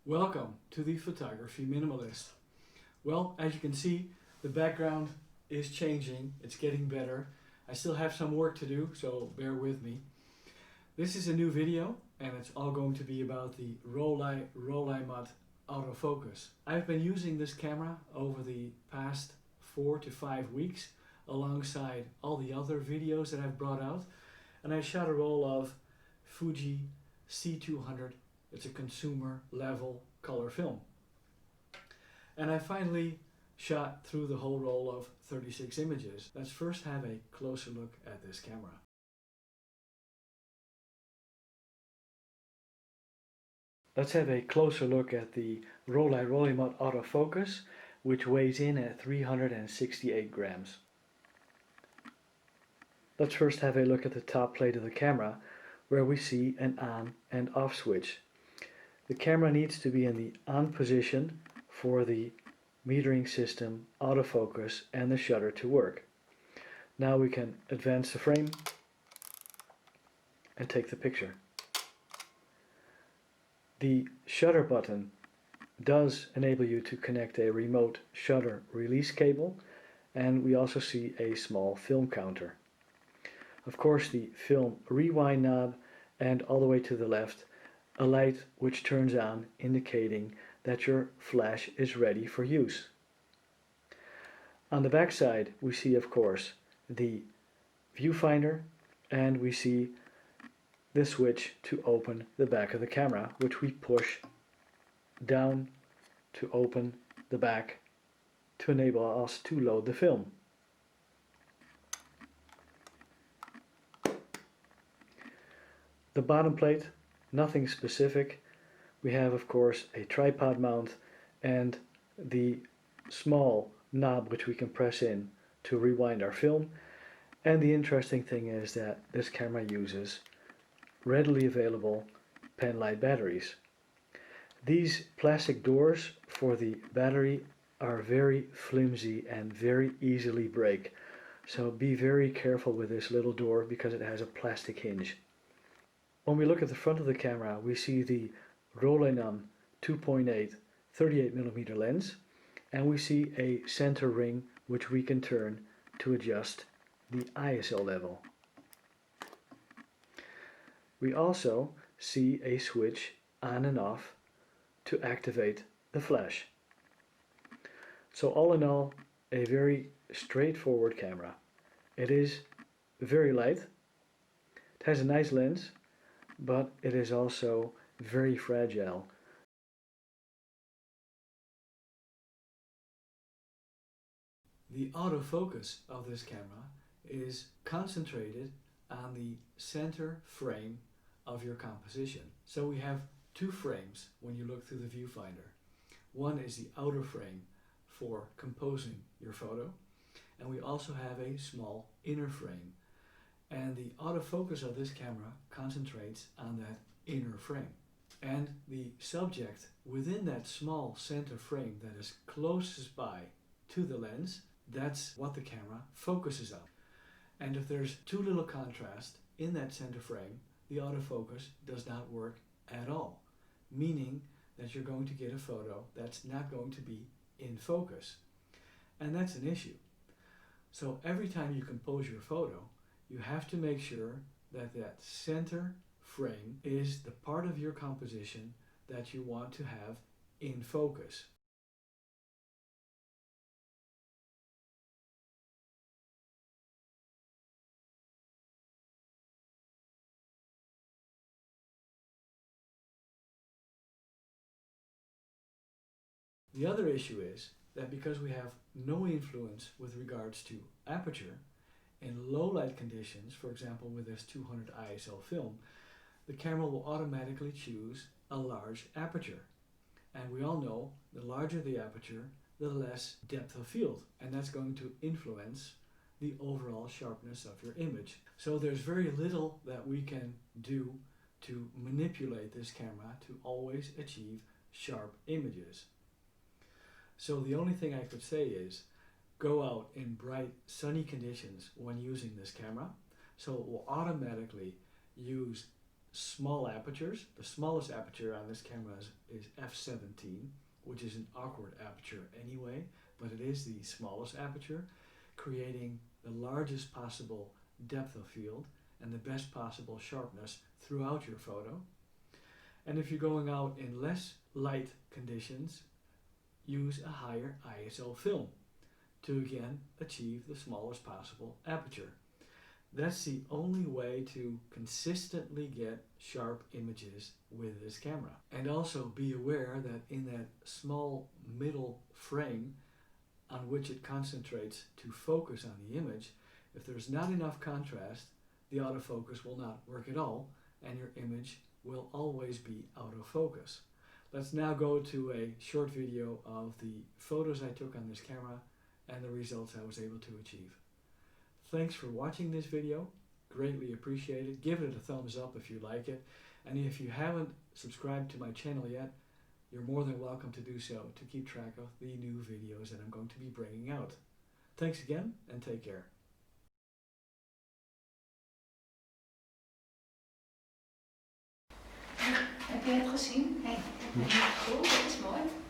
Welcome to the Photography Minimalist. Well, as you can see, the background is changing, it's getting better. I still have some work to do, so bear with me. This is a new video and it's all going to be about the Rollei Rolleimat Autofocus. I've been using this camera over the past 4 to 5 weeks alongside all the other videos that I've brought out, and I shot a roll of Fuji C200. It's a consumer level color film. And I finally shot through the whole roll of 36 images. Let's first have a closer look at this camera. Let's have a closer look at the Rollei Rolleimat Autofocus, which weighs in at 368 grams. Let's first have a look at the top plate of the camera, where we see an on and off switch. The camera needs to be in the on position for the metering system, autofocus, and the shutter to work. Now we can advance the frame and take the picture. The shutter button does enable you to connect a remote shutter release cable, and we also see a small film counter. Of course, the film rewind knob, and all the way to the left, a light which turns on indicating that your flash is ready for use. On the back side we see, of course, the viewfinder, and we see the switch to open the back of the camera, which we push down to open the back to enable us to load the film. The bottom plate, nothing specific. We have, of course, a tripod mount and the small knob which we can press in to rewind our film. And the interesting thing is that this camera uses readily available penlight batteries. These plastic doors for the battery are very flimsy and very easily break, so be very careful with this little door because it has a plastic hinge. When we look at the front of the camera, we see the Rollei 2.8 38mm lens, and we see a center ring which we can turn to adjust the ISO level. We also see a switch on and off to activate the flash. So all in all, a very straightforward camera. It is very light, it has a nice lens, but it is also very fragile. The autofocus of this camera is concentrated on the center frame of your composition. So we have two frames when you look through the viewfinder. One is the outer frame for composing your photo, and we also have a small inner frame. And the autofocus of this camera concentrates on that inner frame. And the subject within that small center frame that is closest by to the lens, that's what the camera focuses on. And if there's too little contrast in that center frame, the autofocus does not work at all, meaning that you're going to get a photo that's not going to be in focus. And that's an issue. So every time you compose your photo, you have to make sure that that center frame is the part of your composition that you want to have in focus. The other issue is that because we have no influence with regards to aperture, in low light conditions, for example with this 200 ISO film, the camera will automatically choose a large aperture. And we all know the larger the aperture, the less depth of field, and that's going to influence the overall sharpness of your image. So there's very little that we can do to manipulate this camera to always achieve sharp images. So the only thing I could say is go out in bright sunny conditions when using this camera, so it will automatically use small apertures. The smallest aperture on this camera is f/17, which is an awkward aperture anyway, but it is the smallest aperture, creating the largest possible depth of field and the best possible sharpness throughout your photo. And if you're going out in less light conditions, use a higher ISO film to again achieve the smallest possible aperture. That's the only way to consistently get sharp images with this camera. And also be aware that in that small middle frame on which it concentrates to focus on the image, if there's not enough contrast, the autofocus will not work at all and your image will always be out of focus. Let's now go to a short video of the photos I took on this camera and the results I was able to achieve. Thanks for watching this video, greatly appreciated. Give it a thumbs up if you like it, and if you haven't subscribed to my channel yet, you're more than welcome to do so to keep track of the new videos that I'm going to be bringing out. Thanks again and take care. Heb je het gezien? Hey, dat is mooi.